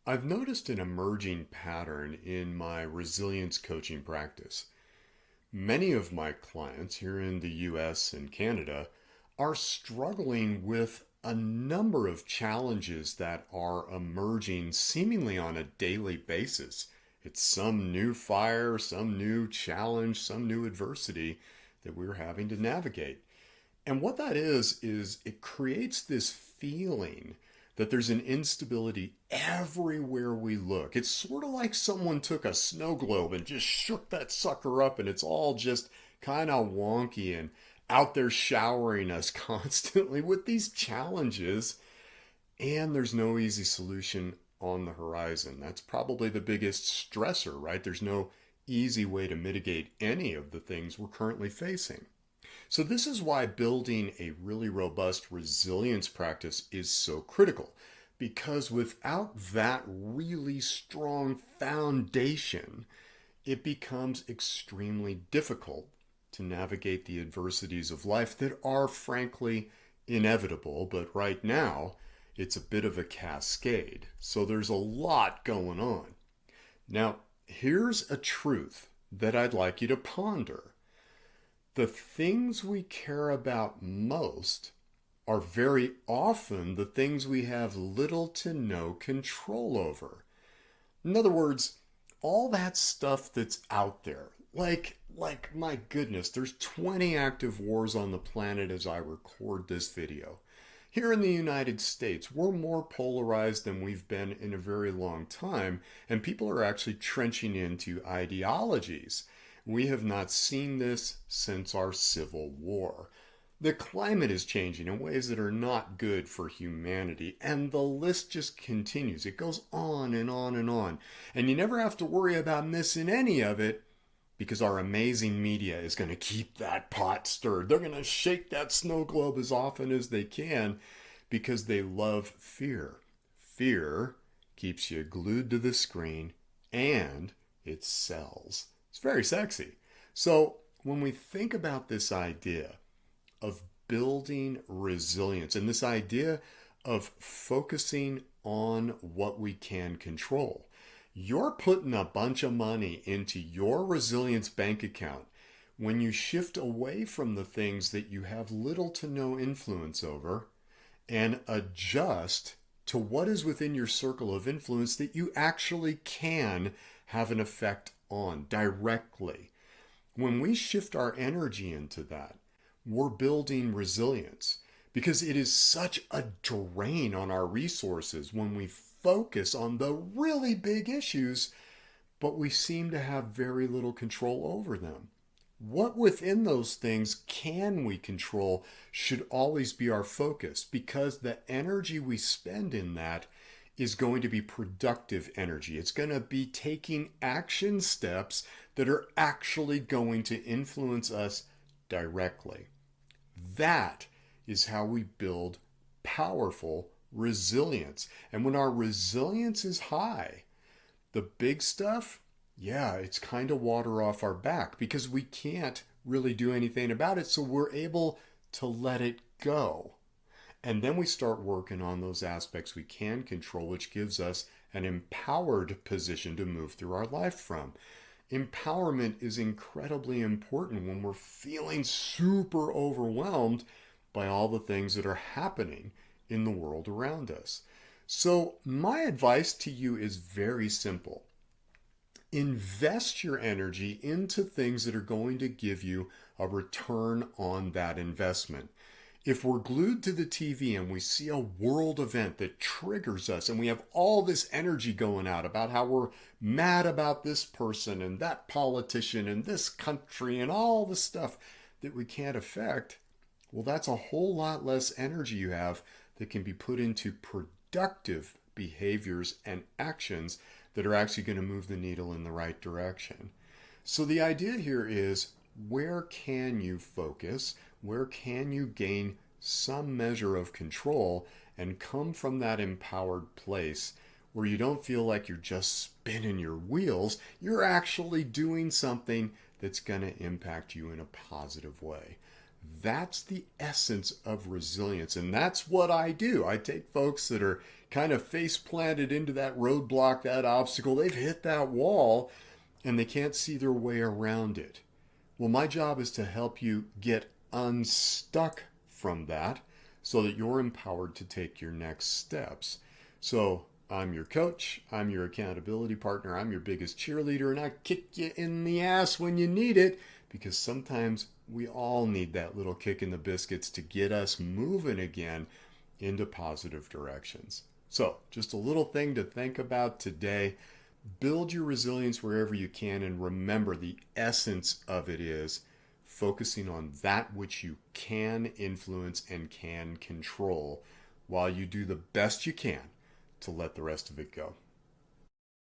I've noticed an emerging pattern in my resilience coaching practice. Many of my clients here in the US and Canada are struggling with a number of challenges that are emerging seemingly on a daily basis. It's some new fire, some new challenge, some new adversity that we're having to navigate. And what that is it creates this feeling that there's an instability everywhere we look. It's sort of like someone took a snow globe and just shook that sucker up, and it's all just kind of wonky and out there showering us constantly with these challenges, and there's no easy solution on the horizon. That's probably the biggest stressor, right? There's no easy way to mitigate any of the things we're currently facing. So, this is why building a really robust resilience practice is so critical. Because without that really strong foundation, it becomes extremely difficult to navigate the adversities of life that are frankly inevitable. But right now, it's a bit of a cascade. So, there's a lot going on. Now, here's a truth that I'd like you to ponder. The things we care about most are very often the things we have little to no control over. In other words, all that stuff that's out there, like my goodness, there's 20 active wars on the planet as I record this video. Here in the United States, we're more polarized than we've been in a very long time, and people are actually trenching into ideologies. We have not seen this since our Civil War. The climate is changing in ways that are not good for humanity, and the list just continues. It goes on and on and on. And you never have to worry about missing any of it because our amazing media is going to keep that pot stirred. They're going to shake that snow globe as often as they can because they love fear. Fear keeps you glued to the screen and it sells. It's very sexy. So, when we think about this idea of building resilience and this idea of focusing on what we can control, you're putting a bunch of money into your resilience bank account when you shift away from the things that you have little to no influence over and adjust to what is within your circle of influence that you actually can have an effect on directly. When we shift our energy into that, we're building resilience because it is such a drain on our resources when we focus on the really big issues, but we seem to have very little control over them. What within those things can we control should always be our focus because the energy we spend in that is going to be productive energy. It's going to be taking action steps that are actually going to influence us directly. That is how we build powerful resilience. And when our resilience is high, the big stuff, yeah, it's kind of water off our back because we can't really do anything about it. So we're able to let it go. And then we start working on those aspects we can control, which gives us an empowered position to move through our life from. Empowerment is incredibly important when we're feeling super overwhelmed by all the things that are happening in the world around us. So, my advice to you is very simple. Invest your energy into things that are going to give you a return on that investment. If we're glued to the TV and we see a world event that triggers us and we have all this energy going out about how we're mad about this person and that politician and this country and all the stuff that we can't affect, well, that's a whole lot less energy you have that can be put into productive behaviors and actions that are actually going to move the needle in the right direction. So the idea here is, where can you focus? Where can you gain some measure of control and come from that empowered place where you don't feel like you're just spinning your wheels? You're actually doing something that's going to impact you in a positive way. That's the essence of resilience. And that's what I do. I take folks that are kind of face planted into that roadblock, that obstacle. They've hit that wall and they can't see their way around it. Well, my job is to help you get unstuck from that so that you're empowered to take your next steps. So I'm your coach, I'm your accountability partner, I'm your biggest cheerleader, and I kick you in the ass when you need it because sometimes we all need that little kick in the biscuits to get us moving again into positive directions. So, just a little thing to think about today. Build your resilience wherever you can, and remember the essence of it is focusing on that which you can influence and can control while you do the best you can to let the rest of it go.